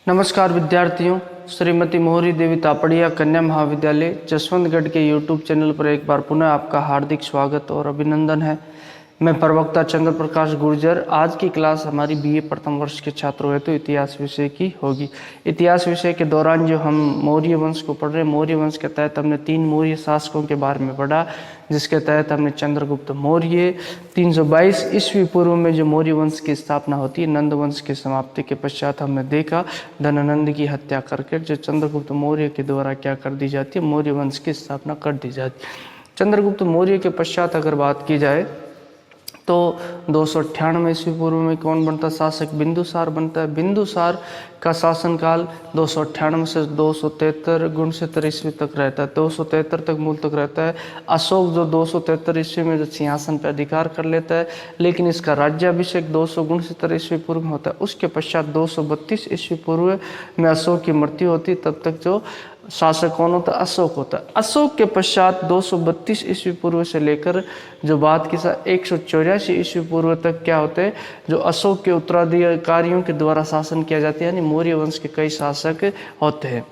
नमस्कार विद्यार्थियों, श्रीमती मोहरी देवी तापड़िया कन्या महाविद्यालय जसवंतगढ़ के यूट्यूब चैनल पर एक बार पुनः आपका हार्दिक स्वागत और अभिनंदन है। मैं प्रवक्ता चंद्र प्रकाश गुर्जर। आज की क्लास हमारी बीए प्रथम वर्ष के छात्रों हेतु इतिहास विषय की होगी। इतिहास विषय के दौरान जो हम मौर्य वंश को पढ़ रहे हैं, मौर्य वंश के तहत हमने 3 मौर्य शासकों के बारे में पढ़ा, जिसके तहत हमने चंद्रगुप्त मौर्य 322 ईस्वी पूर्व में जो मौर्य वंश की स्थापना होती है, नंद वंश की समाप्ति के पश्चात हमने देखा धनानंद की हत्या करके जो चंद्रगुप्त मौर्य के द्वारा क्या कर दी जाती है, मौर्य वंश की स्थापना कर दी जाती है। चंद्रगुप्त मौर्य के पश्चात अगर बात की जाए तो 298 ईस्वी पूर्व में कौन बनता है? शासक बिंदुसार बनता है। बिंदुसार का शासनकाल 298 से 273 गुणशितर ईस्वी तक रहता है, 273 तक मूल तक रहता है। अशोक जो 273 ईस्वी में जो सिंहासन पर अधिकार कर लेता है, लेकिन इसका राज्याभिषेक 200 गुणशितर ईस्वी पूर्व में होता है। उसके पश्चात 232 ईस्वी पूर्व में अशोक की मृत्यु होती, तब तक जो शासक कौन होता है? अशोक होता है। अशोक के पश्चात 232 ईस्वी पूर्व से लेकर जो बात की 184 ईस्वी पूर्व तक क्या होते हैं? जो अशोक के उत्तराधिकारियों के द्वारा शासन किया जाता है, यानी मौर्य वंश के कई शासक होते हैं।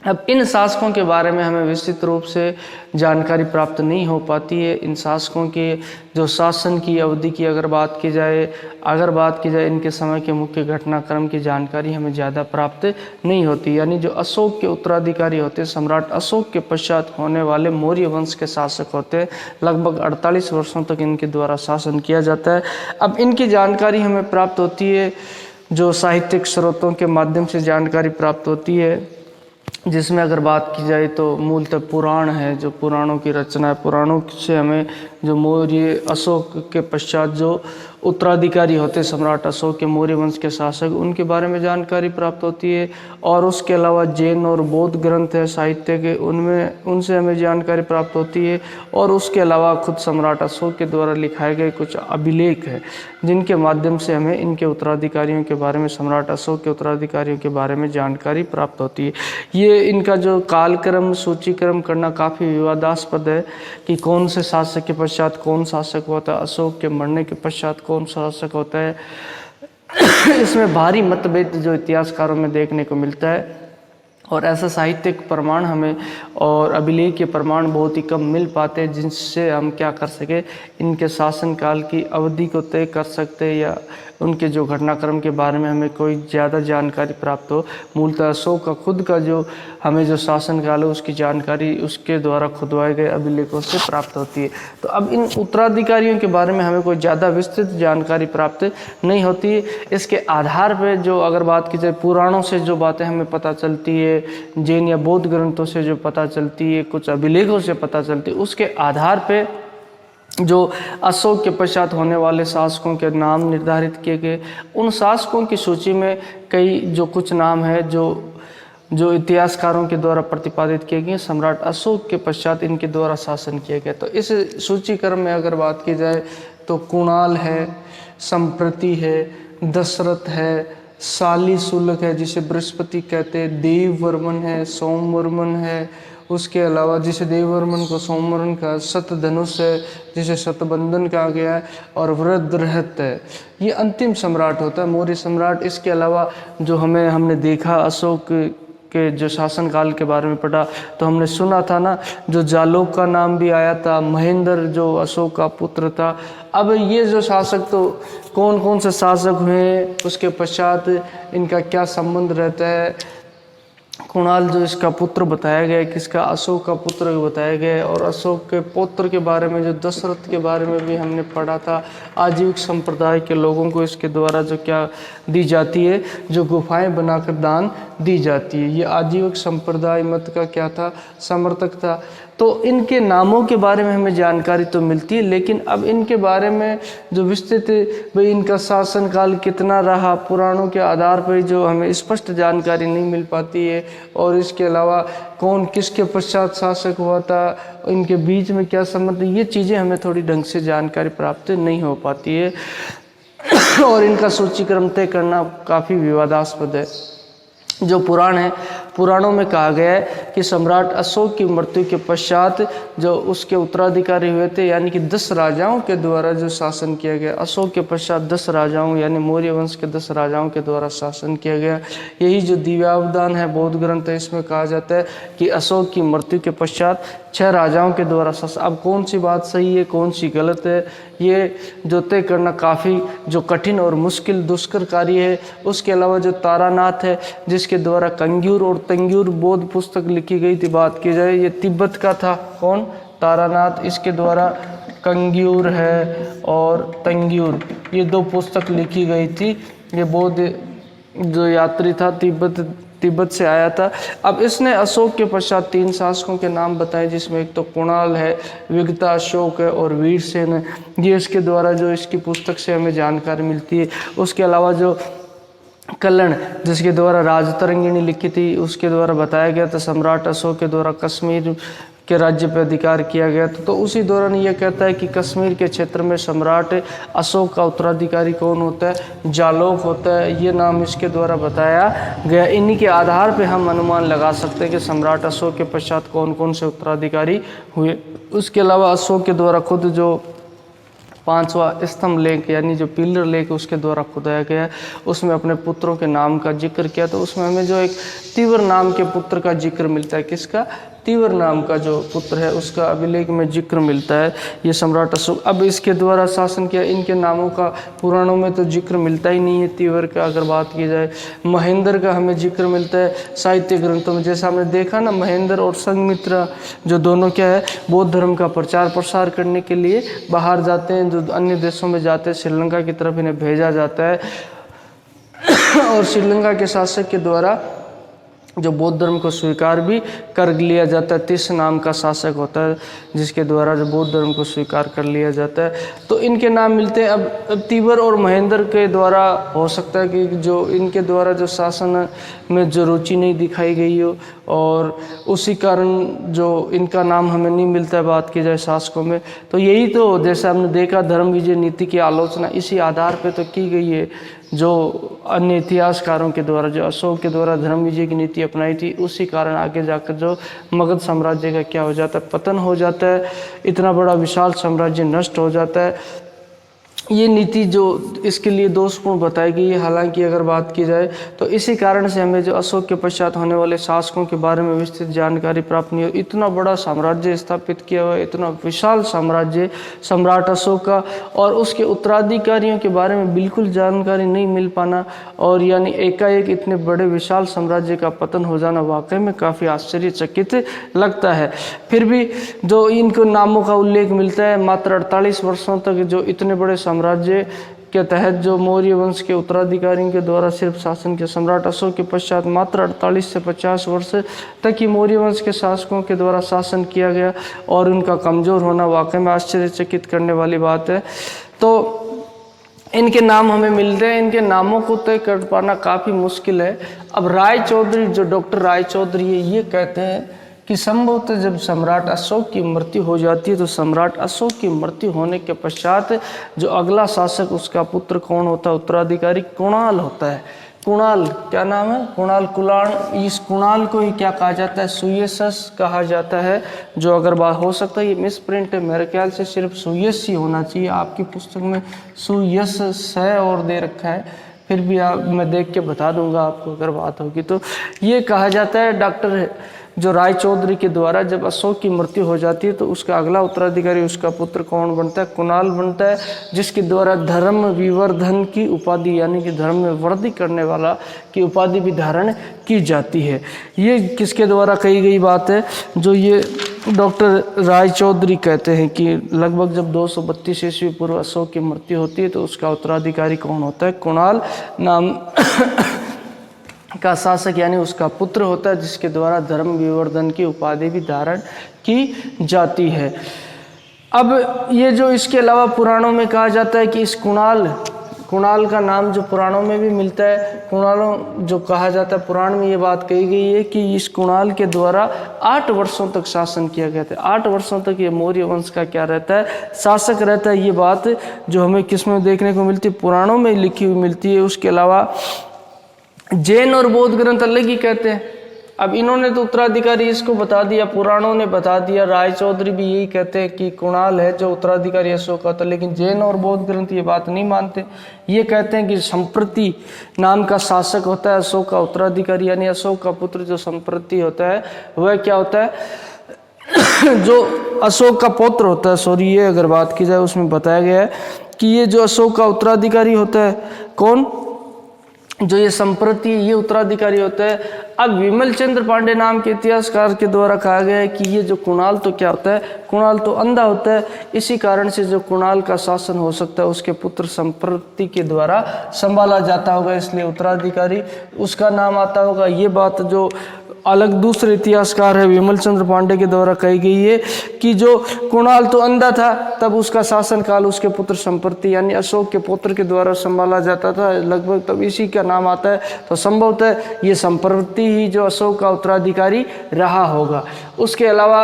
अब इन शासकों के बारे में हमें विस्तृत रूप से जानकारी प्राप्त नहीं हो पाती है। इन शासकों के जो शासन की अवधि की अगर बात की जाए इनके समय के मुख्य घटनाक्रम की जानकारी हमें ज़्यादा प्राप्त नहीं होती। यानी जो अशोक के उत्तराधिकारी होते हैं, सम्राट अशोक के पश्चात होने वाले मौर्य वंश के शासक होते हैं, लगभग 48 वर्षों तक इनके द्वारा शासन किया जाता है। अब इनकी जानकारी हमें प्राप्त होती है जो साहित्यिक स्रोतों के माध्यम से जानकारी प्राप्त होती है, जिसमें अगर बात की जाए तो मूलतः पुराण है, जो पुराणों की रचना है। पुराणों से हमें जो मौर्य अशोक के पश्चात जो उत्तराधिकारी होते हैं सम्राट अशोक के मौर्य वंश के शासक, उनके बारे में जानकारी प्राप्त होती है। और उसके अलावा जैन और बौद्ध ग्रंथ है साहित्य के, उनसे हमें जानकारी प्राप्त होती है। और उसके अलावा खुद सम्राट अशोक के द्वारा लिखाए गए कुछ अभिलेख है, जिनके माध्यम से हमें इनके उत्तराधिकारियों के बारे में, सम्राट अशोक के उत्तराधिकारियों के बारे में जानकारी प्राप्त होती है। ये इनका जो कालक्रम सूचीक्रम करना काफ़ी विवादास्पद है कि कौन से शासक के पश्चात कौन शासक होता है, अशोक के मरने के पश्चात कौन शासक होता है। इसमें भारी मतभेद जो इतिहासकारों में देखने को मिलता है, और ऐसा साहित्यिक प्रमाण हमें और अभिलेख के प्रमाण बहुत ही कम मिल पाते हैं, जिनसे हम क्या कर सके, इनके शासनकाल की अवधि को तय कर सकते हैं या उनके जो घटनाक्रम के बारे में हमें कोई ज़्यादा जानकारी प्राप्त हो। मूलतः अशोक का खुद का जो हमें जो शासनकाल है उसकी जानकारी उसके द्वारा खुदवाए गए अभिलेखों से प्राप्त होती है। तो अब इन उत्तराधिकारियों के बारे में हमें कोई ज़्यादा विस्तृत जानकारी प्राप्त नहीं होती है। इसके आधार पर जो अगर बात की जाए, पुराणों से जो बातें हमें पता चलती है, जैन या बौद्ध ग्रंथों से जो पता चलती है, कुछ अभिलेखों से पता चलती है, उसके आधार पे जो अशोक के पश्चात होने वाले शासकों के नाम निर्धारित किए गए। उन शासकों की सूची में कई जो कुछ नाम है जो इतिहासकारों के द्वारा प्रतिपादित किए गए, सम्राट अशोक के पश्चात इनके द्वारा शासन किया गया। तो इस सूचीक्रम में अगर बात की जाए तो कुणाल है, संप्रति है, दशरथ है, शालीशुलक है जिसे बृहस्पति कहते हैं, देववर्मन है, सोमवर्मन है, उसके अलावा जिसे देववर्मन को सोमवर्मन का, शतधनुष है जिसे शतबंधन कहा गया है, और वृद्धरहत है। ये अंतिम सम्राट होता है, मौर्य सम्राट। इसके अलावा जो हमने देखा अशोक के जो शासनकाल के बारे में पढ़ा, तो हमने सुना था ना, जो जालोक का नाम भी आया था, महेंद्र जो अशोक का पुत्र था। अब ये जो शासक, तो कौन कौन से शासक हुए, उसके पश्चात इनका क्या संबंध रहता है। कुणाल जो इसका पुत्र बताया गया है, किसका? अशोक का पुत्र बताया गया है। और अशोक के पुत्र के बारे में, जो दशरथ के बारे में भी हमने पढ़ा था, आजीविक संप्रदाय के लोगों को इसके द्वारा जो क्या दी जाती है, जो गुफाएं बनाकर दान दी जाती है। ये आजीविक संप्रदाय मत का क्या था? समर्थक था। तो इनके नामों के बारे में हमें जानकारी तो मिलती है, लेकिन अब इनके बारे में जो विस्तृत भाई इनका शासनकाल कितना रहा, पुराणों के आधार पर जो हमें स्पष्ट जानकारी नहीं मिल पाती है। और इसके अलावा कौन किसके पश्चात शासक हुआ था, इनके बीच में क्या संबंध, ये चीज़ें हमें थोड़ी ढंग से जानकारी प्राप्त नहीं हो पाती है। और इनका सूचीक्रम तय करना काफ़ी विवादास्पद है। जो पुराण है, पुराणों में कहा गया है कि सम्राट अशोक की मृत्यु के पश्चात जो उसके उत्तराधिकारी हुए थे, यानी कि 10 राजाओं के द्वारा जो शासन किया गया, अशोक के पश्चात 10 राजाओं यानी मौर्य वंश के 10 राजाओं के द्वारा शासन किया गया। यही जो दिव्यावदान है बौद्ध ग्रंथ है, इसमें कहा जाता है कि अशोक की मृत्यु के पश्चात 6 राजाओं के द्वारा शासन। अब कौन सी बात सही है कौन सी गलत है, ये जो तय करना काफ़ी जो कठिन और मुश्किल दुष्कर कार्य है। उसके अलावा जो तारानाथ है, जिसके द्वारा कंग्यूर और तंग्यूर बौद्ध पुस्तक लिखी गई थी, बात की जाए ये तिब्बत का था। कौन? तारानाथ। इसके द्वारा कंग्यूर है और तंग्यूर, ये 2 पुस्तक लिखी गई थी। ये बौद्ध जो यात्री था तिब्बत से आया था। अब इसने अशोक के पश्चात 3 शासकों के नाम बताए, जिसमें एक तो कुणाल है, विगता अशोक है और वीरसेन है। ये इसके द्वारा जो इसकी पुस्तक से हमें जानकारी मिलती है। उसके अलावा जो कल्लण, जिसके द्वारा राजतरंगिणी लिखी थी, उसके द्वारा बताया गया था सम्राट अशोक के द्वारा कश्मीर के राज्य पर अधिकार किया गया था। तो उसी दौरान यह कहता है कि कश्मीर के क्षेत्र में सम्राट अशोक का उत्तराधिकारी कौन होता है? जालोक होता है। ये नाम इसके द्वारा बताया गया। इन्हीं के आधार पे हम अनुमान लगा सकते हैं कि सम्राट अशोक के पश्चात कौन कौन से उत्तराधिकारी हुए। उसके अलावा अशोक के द्वारा खुद जो 5वां स्तंभ लेख यानी जो पिलर लेख उसके द्वारा खुदाया गया, उसमें अपने पुत्रों के नाम का जिक्र किया। तो उसमें हमें जो एक तीवर नाम के पुत्र का जिक्र मिलता है। किसका? तीवर नाम का जो पुत्र है उसका अभिलेख में जिक्र मिलता है। ये सम्राट अशोक अब इसके द्वारा शासन किया। इनके नामों का पुराणों में तो जिक्र मिलता ही नहीं है। तीवर का अगर बात की जाए, महेंद्र का हमें जिक्र मिलता है साहित्य ग्रंथों में। जैसा हमने देखा ना, महेंद्र और संघमित्रा जो दोनों क्या है, बौद्ध धर्म का प्रचार प्रसार करने के लिए बाहर जाते हैं, जो अन्य देशों में जाते हैं, श्रीलंका की तरफ इन्हें भेजा जाता है और श्रीलंका के शासक के द्वारा जो बौद्ध धर्म को स्वीकार भी कर लिया जाता है। तिस नाम का शासक होता है जिसके द्वारा जो बौद्ध धर्म को स्वीकार कर लिया जाता है। तो इनके नाम मिलते हैं। अब तीवर और महेंद्र के द्वारा हो सकता है कि जो इनके द्वारा जो शासन में जो रुचि नहीं दिखाई गई हो और उसी कारण जो इनका नाम हमें नहीं मिलता है बात की जाए शासकों में। तो यही तो जैसे हमने देखा धर्म विजय नीति की आलोचना इसी आधार पर तो की गई है, जो अन्य इतिहासकारों के द्वारा जो अशोक के द्वारा धर्म विजय की नीति अपनाई थी, उसी कारण आगे जाकर जो मगध साम्राज्य का क्या हो जाता है, पतन हो जाता है। इतना बड़ा विशाल साम्राज्य नष्ट हो जाता है। ये नीति जो इसके लिए दोषपूर्ण बताई गई है। हालांकि अगर बात की जाए तो इसी कारण से हमें जो अशोक के पश्चात होने वाले शासकों के बारे में विस्तृत जानकारी प्राप्त नहीं हो। इतना बड़ा साम्राज्य स्थापित किया हुआ है, इतना विशाल साम्राज्य सम्राट अशोक का, और उसके उत्तराधिकारियों के बारे में बिल्कुल जानकारी नहीं मिल पाना और यानी एकाएक इतने बड़े विशाल साम्राज्य का पतन हो जाना वाकई में काफ़ी आश्चर्यचकित लगता है। फिर भी जो इनको नामों का उल्लेख मिलता है, मात्र 48 वर्षों तक जो इतने बड़े साम्राज्य के तहत जो मौर्य वंश के उत्तराधिकारियों के द्वारा सिर्फ शासन किया। सम्राट अशोक के पश्चात मात्र 48 से 50 वर्ष तक ही मौर्य वंश के शासकों के द्वारा शासन किया गया और उनका कमज़ोर होना वाकई में आश्चर्यचकित करने वाली बात है। तो इनके नाम हमें मिलते हैं, इनके नामों को तय कर पाना काफ़ी मुश्किल है। अब राय चौधरी, जो डॉक्टर राय चौधरी है, ये कहते हैं कि संभवतः जब सम्राट अशोक की मृत्यु हो जाती है तो सम्राट अशोक की मृत्यु होने के पश्चात जो अगला शासक उसका पुत्र कौन होता है, उत्तराधिकारी कुणाल होता है। कुणाल, क्या नाम है? कुणाल कुलाण। इस कुणाल को ही क्या कहा जाता है? सुयशस कहा जाता है। जो अगर बात हो सकता है ये मिस प्रिंट है, मेरे ख्याल से सिर्फ सुयश ही होना चाहिए। आपकी पुस्तक में सुयश स और दे रखा है, फिर भी मैं देख के बता दूंगा आपको अगर बात होगी तो। ये कहा जाता है डॉक्टर जो राय चौधरी के द्वारा जब अशोक की मृत्यु हो जाती है तो उसका अगला उत्तराधिकारी उसका पुत्र कौन बनता है? कुणाल बनता है, जिसके द्वारा धर्म विवर्धन की उपाधि यानी कि धर्म में वृद्धि करने वाला की उपाधि भी धारण की जाती है। ये किसके द्वारा कही गई बात है? जो ये डॉक्टर राय चौधरी कहते हैं कि लगभग जब 232 ईस्वी पूर्व अशोक की मृत्यु होती है तो उसका उत्तराधिकारी कौन होता है? कुणाल नाम का शासक यानी उसका पुत्र होता है, जिसके द्वारा धर्म विवर्धन की उपाधि भी धारण की जाती है। अब ये जो इसके अलावा पुराणों में कहा जाता है कि इस कुणाल का नाम जो पुराणों में भी मिलता है, कुणालों जो कहा जाता है, पुराण में ये बात कही गई है कि इस कुणाल के द्वारा 8 वर्षों तक शासन किया गया था। 8 वर्षों तक ये मौर्य वंश का क्या रहता है? शासक रहता है। ये बात जो हमें किस में देखने को मिलती है? पुराणों में लिखी हुई मिलती है। उसके अलावा जैन और बौद्ध ग्रंथ अलग ही कहते हैं। अब इन्होंने तो उत्तराधिकारी इसको बता दिया, पुराणों ने बता दिया, राय चौधरी भी यही कहते हैं कि कुणाल है जो उत्तराधिकारी अशोक का था, लेकिन जैन और बौद्ध ग्रंथ ये बात नहीं मानते। ये कहते हैं कि संप्रति नाम का शासक होता है अशोक का उत्तराधिकारी, यानी अशोक का पुत्र जो संप्रति होता है वह क्या होता है जो अशोक का पुत्र होता है। सॉरी, ये अगर बात की जाए उसमें बताया गया है कि ये जो अशोक का उत्तराधिकारी होता है, कौन, जो ये संप्रति ये उत्तराधिकारी होता है। अब विमल चंद्र पांडे नाम के इतिहासकार के द्वारा कहा गया है कि ये जो कुणाल तो क्या होता है, कुणाल तो अंधा होता है, इसी कारण से जो कुणाल का शासन हो सकता है उसके पुत्र संप्रति के द्वारा संभाला जाता होगा, इसलिए उत्तराधिकारी उसका नाम आता होगा। ये बात जो अलग दूसरे इतिहासकार है विमल चंद्र पांडे के द्वारा कही गई है कि जो कुणाल तो अंधा था तब उसका शासनकाल उसके पुत्र संप्रति यानी अशोक के पुत्र के द्वारा संभाला जाता था लगभग, तब इसी का नाम आता है। तो संभवतः ये संप्रति ही जो अशोक का उत्तराधिकारी रहा होगा। उसके अलावा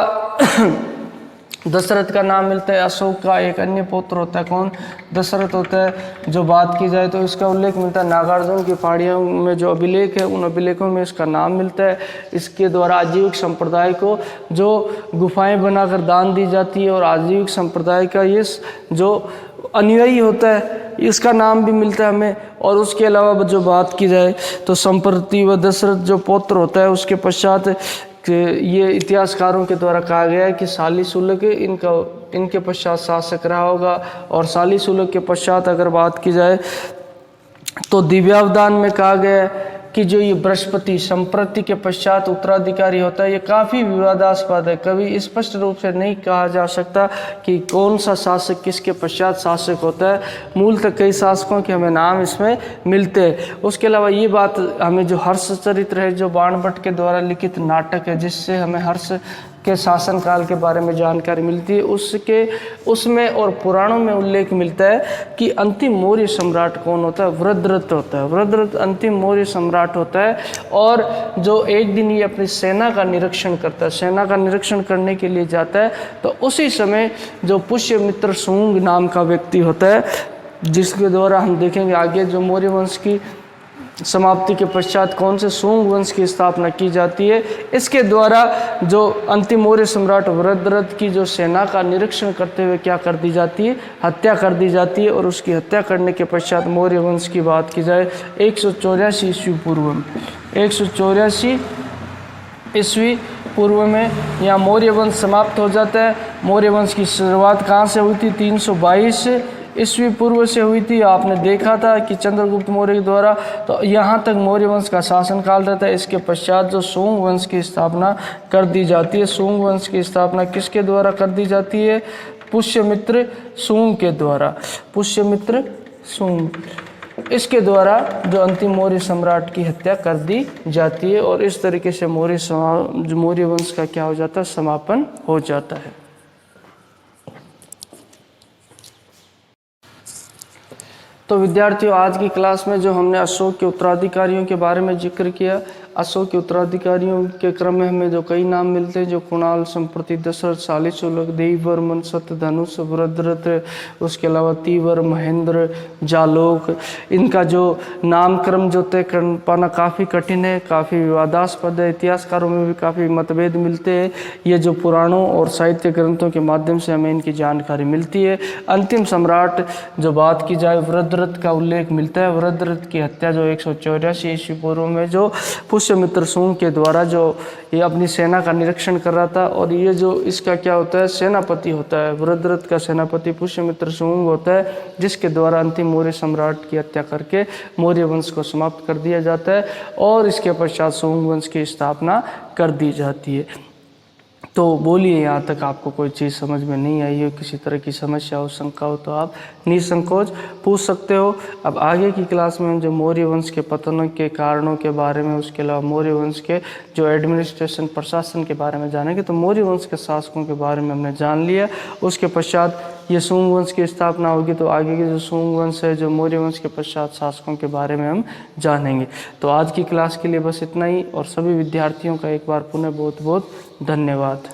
दशरथ का नाम मिलता है, अशोक का एक अन्य पुत्र होता है, कौन, दशरथ होता है। जो बात की जाए तो इसका उल्लेख मिलता है नागार्जुन की पहाड़ियों में जो अभिलेख है उन अभिलेखों में इसका नाम मिलता है। इसके द्वारा आजीविक संप्रदाय को जो गुफाएं बनाकर दान दी जाती है और आजीविक संप्रदाय का ये जो अनुयायी होता है इसका नाम भी मिलता है हमें। और उसके अलावा जो बात की जाए तो संप्रति व दशरथ जो पौत्र होता है उसके पश्चात ये इतिहासकारों के द्वारा कहा गया है कि सालिसुलग इनके पश्चात शासक रहा होगा। और सालिसुलग के पश्चात अगर बात की जाए तो दिव्यावदान में कहा गया है कि जो ये बृहस्पति संप्रति के पश्चात उत्तराधिकारी होता है। ये काफ़ी विवादास्पद है, कभी स्पष्ट रूप से नहीं कहा जा सकता कि कौन सा शासक किसके पश्चात शासक होता है। मूलतः कई शासकों के हमें नाम इसमें मिलते हैं। उसके अलावा ये बात हमें जो हर्ष चरित्र है जो बाणभट्ट के द्वारा लिखित नाटक है जिससे हमें हर्ष के शासनकाल के बारे में जानकारी मिलती है, उसमें और पुराणों में उल्लेख मिलता है कि अंतिम मौर्य सम्राट कौन होता है, वृद्धरथ होता है। वृद्धरथ अंतिम मौर्य सम्राट होता है और जो एक दिन ये अपनी सेना का निरीक्षण करता है, सेना का निरीक्षण करने के लिए जाता है तो उसी समय जो पुष्यमित्र सूंग नाम का व्यक्ति होता है जिसके द्वारा हम देखेंगे आगे जो मौर्य वंश की समाप्ति के पश्चात कौन से सूंग वंश की स्थापना की जाती है, इसके द्वारा जो अंतिम मौर्य सम्राट वृद्धरथ की जो सेना का निरीक्षण करते हुए क्या कर दी जाती है, हत्या कर दी जाती है। और उसकी हत्या करने के पश्चात मौर्य वंश की बात की जाए 184 ईस्वी पूर्व में, 184 ईस्वी पूर्व में यहाँ मौर्य वंश समाप्त हो जाता है। मौर्य वंश की शुरुआत कहाँ से हुई थी, 322 ईस्वी पूर्व से हुई थी। आपने देखा था कि चंद्रगुप्त मौर्य के द्वारा, तो यहाँ तक मौर्य वंश का शासनकाल रहता है। इसके पश्चात जो सूंग वंश की स्थापना कर दी जाती है। सूंग वंश की स्थापना किसके द्वारा कर दी जाती है, पुष्यमित्र सूंग के द्वारा, पुष्यमित्र सूंग, इसके द्वारा जो अंतिम मौर्य सम्राट की हत्या कर दी जाती है। और इस तरीके से मौर्य वंश का क्या हो जाता है, समापन हो जाता है। तो विद्यार्थियों आज की क्लास में जो हमने अशोक के उत्तराधिकारियों के बारे में जिक्र किया, अशोक के उत्तराधिकारियों के क्रम में हमें जो कई नाम मिलते हैं जो कुणाल, संप्रति, दशरथ, सालिसुलग, देववर्मन, सत्यधनुष, वृद्धरथ, उसके अलावा तीवर, महेंद्र, जालोक, इनका जो नामक्रम जो तय कर पाना काफ़ी कठिन है, काफ़ी विवादास्पद है। इतिहासकारों में भी काफ़ी मतभेद मिलते हैं। ये जो पुराणों और साहित्य ग्रंथों के माध्यम से हमें इनकी जानकारी मिलती है। अंतिम सम्राट जो बात की जाए वृद्धरथ का उल्लेख मिलता है। वृद्धरथ की हत्या जो 184 ईस्वी पूर्व में जो पुष्यमित्र सूंग के द्वारा जो ये अपनी सेना का निरीक्षण कर रहा था, और ये जो इसका क्या होता है, सेनापति होता है, वृद्धरथ का सेनापति पुष्यमित्र सूंग होता है, जिसके द्वारा अंतिम मौर्य सम्राट की हत्या करके मौर्य वंश को समाप्त कर दिया जाता है और इसके पश्चात सूंग वंश की स्थापना कर दी जाती है। तो बोलिए यहाँ तक आपको कोई चीज़ समझ में नहीं आई हो, किसी तरह की समस्या हो, शंका हो तो आप निसंकोच पूछ सकते हो। अब आगे की क्लास में हम जो मौर्य वंश के पतन के कारणों के बारे में, उसके अलावा मौर्य वंश के जो एडमिनिस्ट्रेशन प्रशासन के बारे में जानेंगे। तो मौर्य वंश के शासकों के बारे में हमने जान लिया। उसके पश्चात ये सूंग वंश की स्थापना होगी तो आगे के जो सूंग वंश है, जो मौर्य वंश के पश्चात शासकों के बारे में हम जानेंगे। तो आज की क्लास के लिए बस इतना ही, और सभी विद्यार्थियों का एक बार पुनः बहुत बहुत धन्यवाद।